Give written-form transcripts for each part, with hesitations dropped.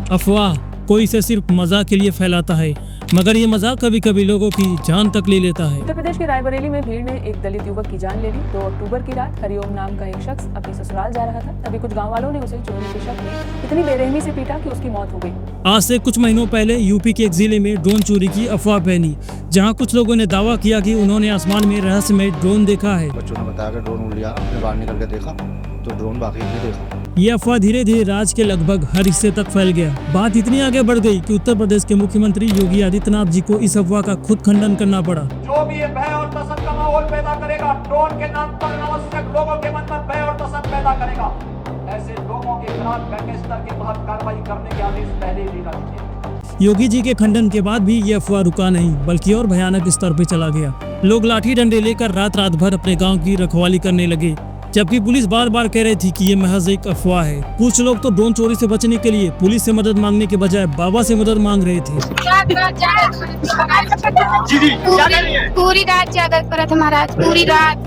अफवाह कोई इसे सिर्फ मजाक के लिए फैलाता है, मगर ये मजाक कभी कभी लोगों की जान तक ले लेता है। उत्तर प्रदेश के रायबरेली में भीड़ ने एक दलित युवक की जान ले ली। 2 अक्टूबर की रात हरिओम नाम का एक शख्स अपने ससुराल जा रहा था, तभी कुछ गांव वालों ने उसे चोरी के शक में इतनी बेरहमी से पीटा कि उसकी मौत हो गई। आज से कुछ महीनों पहले यूपी के एक जिले में ड्रोन चोरी की अफवाह फैली, जहां कुछ लोगों ने दावा किया कि उन्होंने आसमान में रहस्यमय ड्रोन देखा है। बच्चों ने बताया कि ड्रोन उड़ लिया, हमने बाहर निकल के देखा तो ड्रोन बाकी नहीं देखा। ये अफवाह धीरे धीरे राज्य के लगभग हर हिस्से तक फैल गया। बात इतनी आगे बढ़ गई कि उत्तर प्रदेश के मुख्यमंत्री योगी आदित्यनाथ जी को इस अफवाह का खुद खंडन करना पड़ा। जो भी ये भय और दहशत का माहौल पैदा करेगा, ड्रोन के नाम पर अनावश्यक लोगों के मन में भय और दहशत पैदा करेगा, ऐसे लोगों के खिलाफ गैंगस्टर के तहत कार्रवाई करने के आदेश पहले ही दे चुके। योगी जी के खंडन के बाद भी ये अफवाह रुका नहीं, बल्कि और भयानक स्तर पे चला गया। लोग लाठी डंडे लेकर रात रात भर अपने गाँव की रखवाली करने लगे, जबकि पुलिस बार बार कह रही थी कि ये महज एक अफवाह है। कुछ लोग तो ड्रोन चोरी से बचने के लिए पुलिस से मदद मांगने के बजाय बाबा से मदद मांग रहे थे। पूरी रात जागृत पर था महाराज, पूरी रात।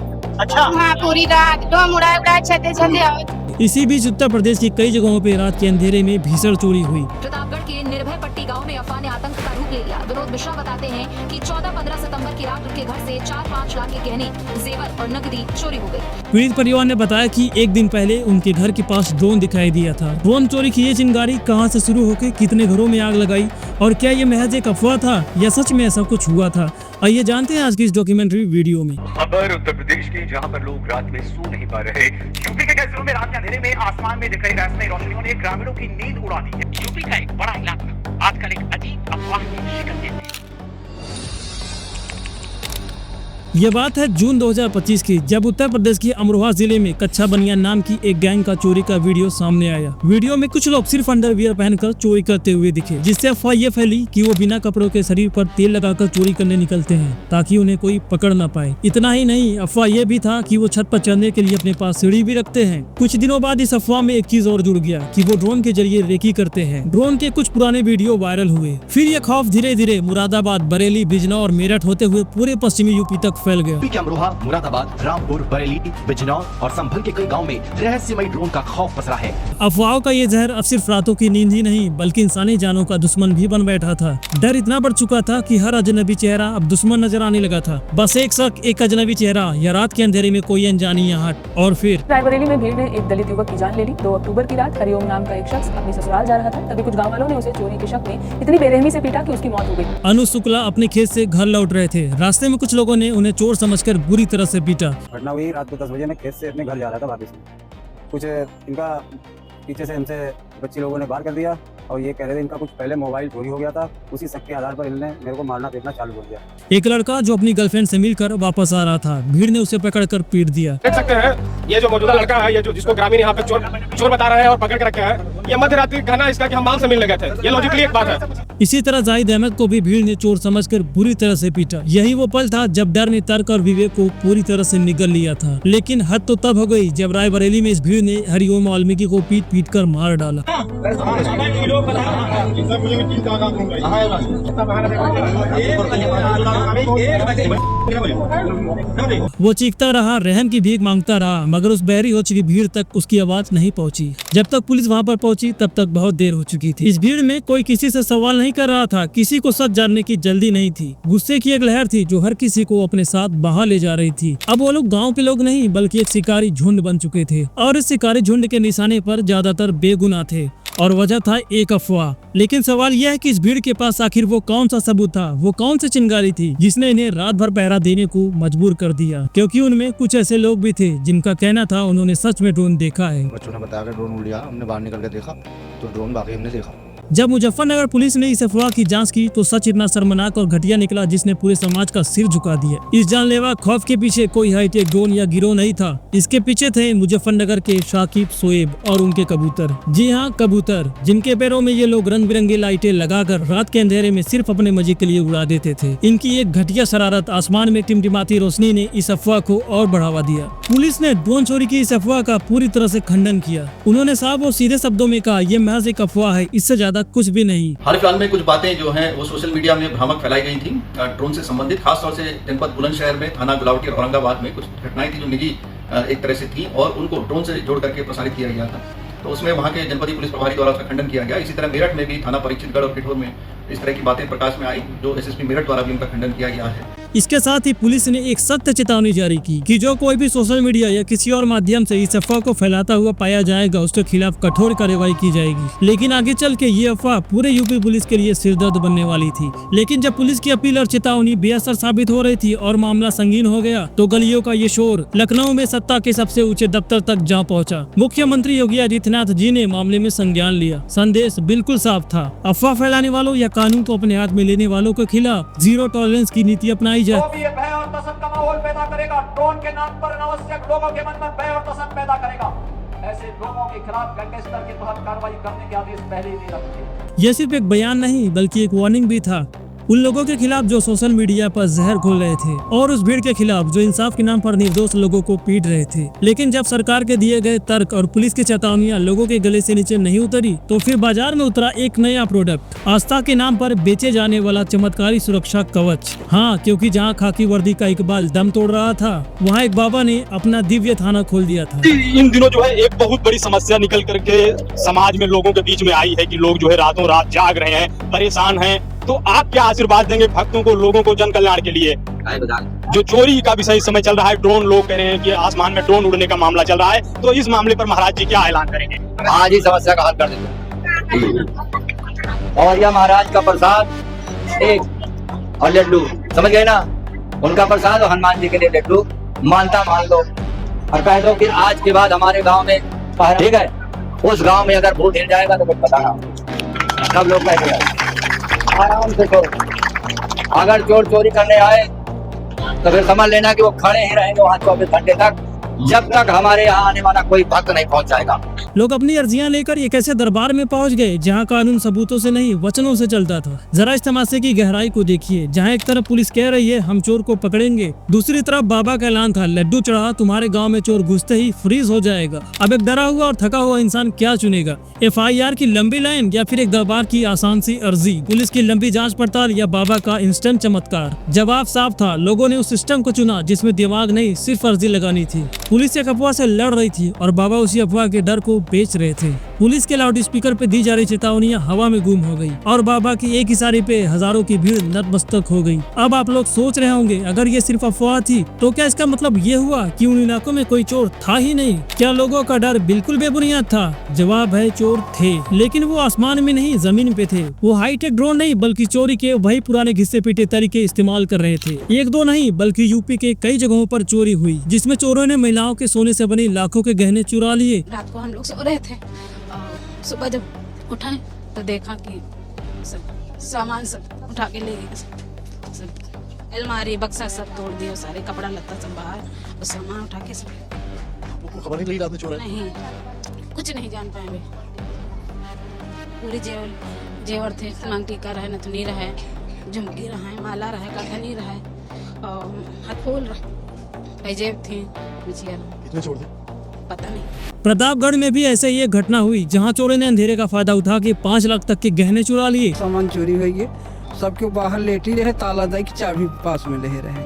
अच्छा हाँ, पूरी रात ड्रोन उड़ाए छते छते। इसी बीच उत्तर प्रदेश की कई जगहों पे रात के अंधेरे में भीषण चोरी हुई। प्रतापगढ़ के निर्भय पट्टी गांव में अफवाह ने आतंक का रूप ले लिया। विनोद मिश्रा बताते हैं कि 14-15 सितंबर की रात उनके घर से 4-5 लाख के गहने, जेवर और नकदी चोरी हो गई। पीड़ित परिवार ने बताया कि एक दिन पहले उनके घर के पास ड्रोन दिखाई दिया था। ड्रोन चोरी की ये चिंगारी कहां से शुरू होकर कितने घरों में आग लगाई, और क्या ये महज एक अफवाह था या सच में ऐसा कुछ हुआ था? आइए जानते हैं आज की इस डॉक्यूमेंट्री वीडियो में। खबर उत्तर प्रदेश की, जहां पर लोग रात में सो नहीं पा रहे। यूपी के कई जिलों में रात के अंधेरे में आसमान में दिख रही रहस्यमय रोशनियों ने ग्रामीणों की नींद उड़ा दी है। यूपी का एक बड़ा इलाका आजकल एक अजीब अफवाह की शिकन देती है। ये बात है जून 2025 की, जब उत्तर प्रदेश के अमरोहा जिले में कच्चा बनियान नाम की एक गैंग का चोरी का वीडियो सामने आया। वीडियो में कुछ लोग सिर्फ अंडरवियर पहनकर चोरी करते हुए दिखे, जिससे अफवाह ये फैली कि वो बिना कपड़ों के शरीर पर तेल लगाकर चोरी करने निकलते हैं ताकि उन्हें कोई पकड़ न पाए। इतना ही नहीं, अफवाह ये भी था कि वो छत पर चढ़ने के लिए अपने पास सीढ़ी भी रखते हैं। कुछ दिनों बाद इस अफवाह में एक चीज और जुड़ गया कि वो ड्रोन के जरिए रेकी करते हैं। ड्रोन के कुछ पुराने वीडियो वायरल हुए। फिर ये खौफ धीरे धीरे मुरादाबाद, बरेली, बिजनौर, मेरठ होते हुए पूरे पश्चिमी यूपी तक फैल गया। मुरादाबाद, रामपुर, बरेली, बिजनौर और संभल के कई गांव में रहस्यमय ड्रोन का खौफ पसरा है। अफवाहों का ये जहर अब सिर्फ रातों की नींद ही नहीं, बल्कि इंसानी जानों का दुश्मन भी बन बैठा था। डर इतना बढ़ चुका था कि हर अजनबी चेहरा अब दुश्मन नजर आने लगा था। बस एक शक, एक अजनबी चेहरा या रात के अंधेरे में कोई अनजानी आहट। और फिर रायबरेली में भीड़ ने एक दलित युवक की जान ले ली। 2 अक्टूबर की रात हरिओम नाम का एक शख्स अपने ससुराल जा रहा था, तभी कुछ गाँव वालों ने उसे चोरी के शक में इतनी बेरहमी से पीटा कि उसकी मौत हो गई। अनु शुक्ला अपने खेत से घर लौट रहे थे। रास्ते में कुछ लोगों ने उन्हें चोर समझकर बुरी तरह से पीटा। घटना हुई रात को 10 बजे। मैं खेत से अपने घर जा रहा था वापस। कुछ इनका पीछे से हमसे बच्चे लोगों ने बाहर कर दिया और ये कह रहे थे इनका कुछ पहले मोबाइल चोरी हो गया था। उसी शक के आधार पर इन्होंने मेरे को मारना पीटना चालू कर दिया। एक लड़का जो अपनी गर्लफ्रेंड से मिलकर वापस आ रहा था, भीड़ ने उसे पकड़कर पीट दिया। देख सकते हैं ये जो मौजूदा लड़का है, ये जो जिसको ग्रामीण यहाँ पे चोर बता रहा है और पकड़ के रखे हैं, ये मध्य रात्रि कहना इसका कि हम माल से मिलने गए थे। ये लॉजिकली एक बात है। इसी तरह जाहिद अहमद को भी भीड़ ने चोर समझकर बुरी तरह से पीटा। यही वो पल था जब डर ने तर्क और विवेक को पूरी तरह से निगल लिया था। लेकिन हद तो तब हो गई जब रायबरेली में इस भीड़ ने हरिओम वाल्मीकि को पीट पीट कर मार डाला। वो चीखता रहा, रहम की भीख मांगता रहा, मगर उस बहरी हो चुकी भीड़ तक उसकी आवाज नहीं पहुंची। जब तक पुलिस वहां पर पहुंची तब तक बहुत देर हो चुकी थी। इस भीड़ में कोई किसी से सवाल नहीं कर रहा था, किसी को सच जानने की जल्दी नहीं थी। गुस्से की एक लहर थी जो हर किसी को अपने साथ बहा ले जा रही थी। अब वो लोग गाँव के लोग नहीं बल्कि एक शिकारी झुंड बन चुके थे, और इस शिकारी झुंड के निशाने पर ज्यादातर बेगुनाह थे, और वजह था एक अफवाह। लेकिन सवाल यह है कि इस भीड़ के पास आखिर वो कौन सा सबूत था, वो कौन सी चिंगारी थी जिसने इन्हें रात भर पहरा देने को मजबूर कर दिया? क्योंकि उनमें कुछ ऐसे लोग भी थे जिनका कहना था उन्होंने सच में ड्रोन देखा है। बच्चों ने बताया कि ड्रोन उड़ लिया, हमने बाहर निकल के देखा तो ड्रोन बाकी हमने देखा। जब मुजफ्फरनगर पुलिस ने इस अफवाह की जांच की तो सच इतना शर्मनाक और घटिया निकला जिसने पूरे समाज का सिर झुका दिया। इस जानलेवा खौफ के पीछे कोई हाईटेक ड्रोन या गिरोह नहीं था। इसके पीछे थे मुजफ्फरनगर के शाकिब, शोएब और उनके कबूतर। जी हाँ, कबूतर, जिनके पैरों में ये लोग रंग बिरंगी लाइटें लगाकर रात के अंधेरे में सिर्फ अपने मजे के लिए उड़ा देते थे। इनकी एक घटिया शरारत आसमान में टिमटिमाती रोशनी ने इस अफवाह को और बढ़ावा दिया। पुलिस ने ड्रोन चोरी की इस अफवाह का पूरी तरह से खंडन किया। उन्होंने साफ और सीधे शब्दों में कहा, ये महज एक अफवाह है, इससे ज्यादा कुछ भी नहीं। हाल फिलहाल में कुछ बातें जो हैं वो सोशल मीडिया में भ्रामक फैलाई गई थी ड्रोन से संबंधित, खासतौर से जनपद बुलंदशहर में थाना गुलावटी और औरंगाबाद में कुछ घटनाएं थी जो निजी एक तरह से थी और उनको ड्रोन से जोड़ करके प्रसारित किया गया था। तो उसमें वहाँ के जनपदीय पुलिस प्रभारी द्वारा उसका खंडन किया गया। इसी तरह मेरठ में भी थाना परीक्षितगढ़ और किठौर में इस तरह की बातें प्रकाश में आई, जो एसएसपी मेरठ द्वारा भी उनका खंडन किया गया है। इसके साथ ही पुलिस ने एक सख्त चेतावनी जारी की कि जो कोई भी सोशल मीडिया या किसी और माध्यम से इस अफवाह को फैलाता हुआ पाया जाएगा उसके खिलाफ कठोर कार्रवाई की जाएगी। लेकिन आगे चल के ये अफवाह पूरे यूपी पुलिस के लिए सिरदर्द बनने वाली थी। लेकिन जब पुलिस की अपील और चेतावनी बेअसर साबित हो रही थी और मामला संगीन हो गया, तो गलियों का ये शोर लखनऊ में सत्ता के सबसे ऊंचे दफ्तर तक जा पहुंचा। मुख्यमंत्री योगी आदित्यनाथ जी ने मामले में संज्ञान लिया। संदेश बिल्कुल साफ था, अफवाह फैलाने वालों या कानून को अपने हाथ में लेने वालों के खिलाफ जीरो टॉलरेंस की नीति अपनाई जाए। जो भी ये भय और दहशत का माहौल पैदा करेगा, ड्रोन के नाम पर अनावश्यक लोगों के मन में भय और दहशत पैदा करेगा, ऐसे लोगों के खिलाफ गैंगस्टर के तहत कार्रवाई करने के आदेश पहले ही दे रखे। यह सिर्फ एक बयान नहीं बल्कि एक वार्निंग भी था उन लोगों के खिलाफ जो सोशल मीडिया पर जहर घोल रहे थे और उस भीड़ के खिलाफ जो इंसाफ के नाम पर निर्दोष लोगों को पीट रहे थे। लेकिन जब सरकार के दिए गए तर्क और पुलिस की चेतावनियां लोगों के गले से नीचे नहीं उतरी, तो फिर बाजार में उतरा एक नया प्रोडक्ट, आस्था के नाम पर बेचे जाने वाला चमत्कारी सुरक्षा कवच। हाँ, क्योंकि जहाँ खाकी वर्दी का इकबाल दम तोड़ रहा था, वहाँ एक बाबा ने अपना दिव्य थाना खोल दिया था। इन दिनों जो है एक बहुत बड़ी समस्या निकल करके समाज में लोगों के बीच में आई है कि लोग जो है रातों रात जाग रहे हैं, परेशान हैं। तो आप क्या आशीर्वाद देंगे भक्तों को, लोगों को, जन कल्याण के लिए? जो चोरी का विषय इस समय चल रहा है, ड्रोन, लोग कह रहे हैं कि आसमान में ड्रोन उड़ने का मामला चल रहा है, तो इस मामले पर महाराज जी क्या ऐलान करेंगे? आज ही समस्या का हल कर देंगे। और यह महाराज का प्रसाद एक और लड्डू, समझ गए ना? उनका प्रसाद और हनुमान जी के लिए लड्डू, मानता मान लो और कह दो कि आज के बाद हमारे गांव में, ठीक है, उस गांव में अगर भूत हिल जाएगा तो कुछ बताना, सब लोग कहेंगे आराम से करो। अगर चोर चोरी करने आए तो फिर समझ लेना कि वो खड़े ही रहेंगे वहाँ 24 घंटे तक, जब तक हमारे यहाँ आने वाला कोई भक्त नहीं पहुँच जाएगा। लोग अपनी अर्जियां लेकर एक ऐसे दरबार में पहुंच गए जहां कानून सबूतों से नहीं वचनों से चलता था। जरा इस तमाशे की गहराई को देखिए, जहां एक तरफ पुलिस कह रही है हम चोर को पकड़ेंगे, दूसरी तरफ बाबा का ऐलान था लड्डू चढ़ा, तुम्हारे गांव में चोर घुसते ही फ्रीज हो जाएगा। अब एक डरा हुआ और थका हुआ इंसान क्या चुनेगा? FIR की लंबी लाइन या फिर एक दरबार की आसान सी अर्जी, पुलिस की लंबी जांच पड़ताल या बाबा का इंस्टेंट चमत्कार? जवाब साफ था, लोगों ने उस सिस्टम को चुना जिसमें दिमाग नहीं सिर्फ अर्जी लगानी थी। पुलिस एक अफवाह से लड़ रही थी और बाबा उसी अफवाह के डर को बेच रहे थे। पुलिस के लाउड स्पीकर पे दी जा रही चेतावनियां हवा में गुम हो गई और बाबा की एक इशारे पे हजारों की भीड़ नतमस्तक हो गई। अब आप लोग सोच रहे होंगे, अगर ये सिर्फ अफवाह थी तो क्या इसका मतलब ये हुआ कि उन इलाकों में कोई चोर था ही नहीं? क्या लोगों का डर बिल्कुल बेबुनियाद था? जवाब है, चोर थे, लेकिन वो आसमान में नहीं जमीन पे थे। वो हाईटेक ड्रोन नहीं बल्कि चोरी के वही पुराने घिस्से पीटे तरीके इस्तेमाल कर रहे थे। एक दो नहीं बल्कि यूपी के कई जगहों पर चोरी हुई, जिसमें चोरों ने महिलाओं के सोने से बनी लाखों के गहने चुरा लिए। रात को हम लोग सो रहे थे, सुबह जब उठाए तो देखा कि सब सामान सब उठा के ले गए, सब अलमारी बक्सा सब तोड़ दिया, सारे कपड़ा लत्ता सब बाहर और सामान उठा के सब। आपको खबर नहीं लगी रात में चोर है? नहीं, कुछ नहीं जान पाए। पूरे जेवर थे, मांग टीका रहे, नथनी रहे, झुमकी रहे, माला रहे, कखनी रहे और हाथ फूल रहे, पैजेब थी, कितने चोर थे? पता नहीं। प्रतापगढ़ में भी ऐसे ही एक घटना हुई जहां चोरों ने अंधेरे का फायदा उठा के 5 लाख तक के गहने चुरा लिए। सामान चोरी हुई है, सबके बाहर लेटी रहे, ताला दाई की चाबी पास में ले रहे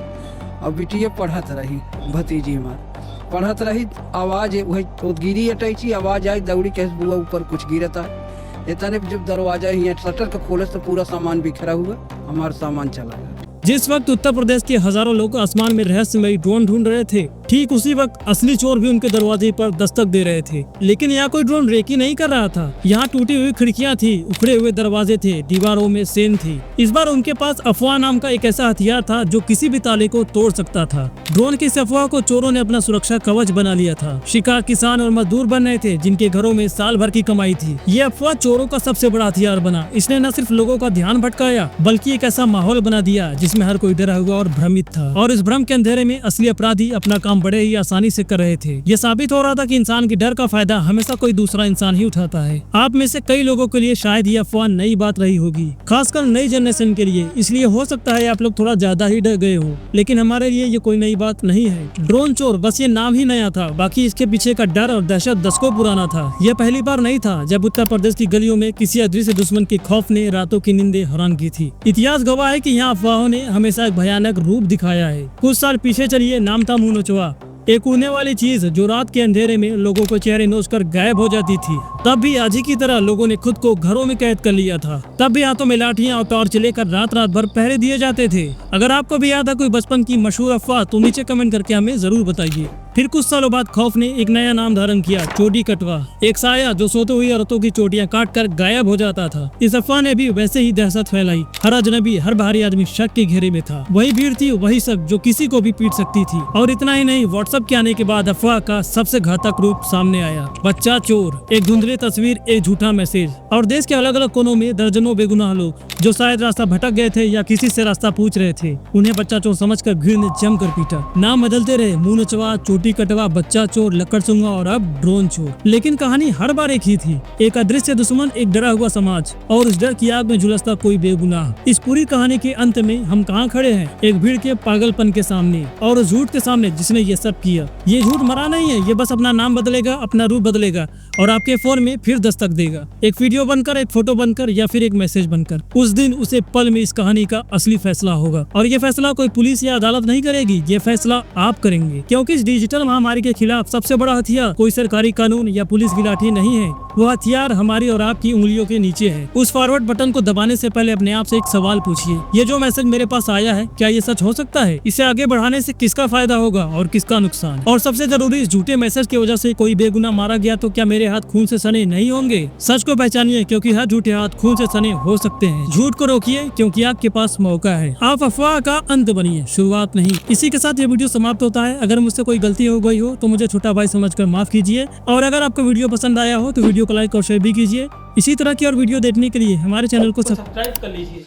और बिटिया पढ़त रही, भतीजी हमार पढ़त रही, आवाज वही गिरी अटैची, आवाज आई, दौड़ी के बुआ ऊपर कुछ गिरता है, इतने जब दरवाजा ही शटर का खोले तो पूरा सामान बिखरा हुआ, हमारा सामान चला गया। जिस वक्त उत्तर प्रदेश के हजारों लोग आसमान में रहस्यमयी ड्रोन ढूंढ रहे थे, ठीक उसी वक्त असली चोर भी उनके दरवाजे पर दस्तक दे रहे थे। लेकिन यहाँ कोई ड्रोन रेकी नहीं कर रहा था, यहाँ टूटी हुई खिड़कियाँ थी, उखड़े हुए दरवाजे थे, दीवारों में सेंध थी। इस बार उनके पास अफवाह नाम का एक ऐसा हथियार था जो किसी भी ताले को तोड़ सकता था। ड्रोन की इस अफवाह को चोरों ने अपना सुरक्षा कवच बना लिया था। शिकार किसान और मजदूर बन रहे थे जिनके घरों में साल भर की कमाई थी। ये अफवाह चोरों का सबसे बड़ा हथियार बना। इसने न सिर्फ लोगों का ध्यान भटकाया बल्कि एक ऐसा माहौल बना दिया जिसमें हर कोई डरा हुआ और भ्रमित था, और इस भ्रम के अंधेरे में असली अपराधी अपना काम बड़े ही आसानी से कर रहे थे। ये साबित हो रहा था कि इंसान के डर का फायदा हमेशा कोई दूसरा इंसान ही उठाता है। आप में से कई लोगों के लिए शायद ये अफवाह नई बात रही होगी, खासकर नई जनरेशन के लिए, इसलिए हो सकता है आप लोग थोड़ा ज्यादा ही डर गए हो, लेकिन हमारे लिए ये कोई नई बात नहीं है। ड्रोन चोर बस ये नाम ही नया था, बाकी इसके पीछे का डर और दहशत दशकों पुराना था। यह पहली बार नहीं था जब उत्तर प्रदेश की गलियों में किसी अदृश्य दुश्मन के खौफ ने रातों की नींदें हराम की थी। इतिहास गवाह है कि यहाँ अफवाहों ने हमेशा एक भयानक रूप दिखाया है। कुछ साल पीछे चलिए, नाम था मुंह नोचवा। एक उड़ने वाली चीज जो रात के अंधेरे में लोगों को चेहरे नोच कर गायब हो जाती थी। तब भी आज ही की तरह लोगों ने खुद को घरों में कैद कर लिया था। तब भी हाथों में लाठियां और टॉर्च लेकर रात रात भर पहरे दिए जाते थे। अगर आपको भी याद है कोई बचपन की मशहूर अफवाह तो नीचे कमेंट करके हमें जरूर बताइए। फिर कुछ सालों बाद खौफ ने एक नया नाम धारण किया, चोटी कटवा। एक साया जो सोते हुई औरतों की चोटियां काट कर गायब हो जाता था। इस अफवाह ने भी वैसे ही दहशत फैलाई। हर अजनबी, हर बाहरी आदमी शक के घेरे में था। वही भीड़ थी, वही शक जो किसी को भी पीट सकती थी। और इतना ही नहीं, व्हाट्सएप के आने के बाद अफवाह का सबसे घातक रूप सामने आया। बच्चा चोर, एक धुंधली तस्वीर, एक झूठा मैसेज। और देश के अलग अलग कोनों में दर्जनों बेगुनाह लोग जो शायद रास्ता भटक गए थे या किसी से रास्ता पूछ रहे थे, उन्हें बच्चा चोर समझकर भीड़ ने जमकर पीटा। नाम बदलते रहे, मुंह नचवा, चोटी कटवा, बच्चा चोर, लकड़ सुंगा और अब ड्रोन चोर। लेकिन कहानी हर बार एक ही थी, एक अदृश्य दुश्मन, एक डरा हुआ समाज और उस डर की आग में झुलसता कोई बेगुनाह। इस पूरी कहानी के अंत में हम कहाँ खड़े हैं? एक भीड़ के पागलपन के सामने और उस झूठ के सामने जिसने ये सब किया। ये झूठ मरा नहीं है, ये बस अपना नाम बदलेगा, अपना रूप बदलेगा और आपके फोन में फिर दस्तक देगा। एक वीडियो बनकर, एक फोटो बनकर या फिर एक मैसेज बनकर। उस दिन उसे पल में इस कहानी का असली फैसला होगा। और ये फैसला कोई पुलिस या अदालत नहीं करेगी, ये फैसला आप करेंगे। क्योंकि इस डिजिटल महामारी के खिलाफ सबसे बड़ा हथियार कोई सरकारी कानून या पुलिस की लाठी नहीं है, वो हथियार हमारी और आपकी उंगलियों के नीचे है। उस फॉरवर्ड बटन को दबाने से पहले अपने आप से एक सवाल पूछिए, ये जो मैसेज मेरे पास आया है क्या ये सच हो सकता है? इसे आगे बढ़ाने से किसका फायदा होगा और किसका नुकसान? और सबसे जरूरी, इस झूठे मैसेज की वजह से कोई बेगुनाह मारा गया तो क्या मेरे हाथ खून से सने नहीं होंगे? सच को पहचानिए, क्योंकि हर झूठे हाथ खून से सने हो सकते हैं। झूठ को रोकिए, क्योंकि आपके पास मौका है। आप अफवाह का अंत बनिए, शुरुआत नहीं। इसी के साथ ये वीडियो समाप्त होता है। अगर मुझसे कोई गलती हो गई हो तो मुझे छोटा भाई समझकर माफ कीजिए। और अगर आपको वीडियो पसंद आया हो तो वीडियो को लाइक और शेयर भी कीजिए। इसी तरह की और वीडियो देखने के लिए हमारे चैनल को सब्सक्राइब कर लीजिए।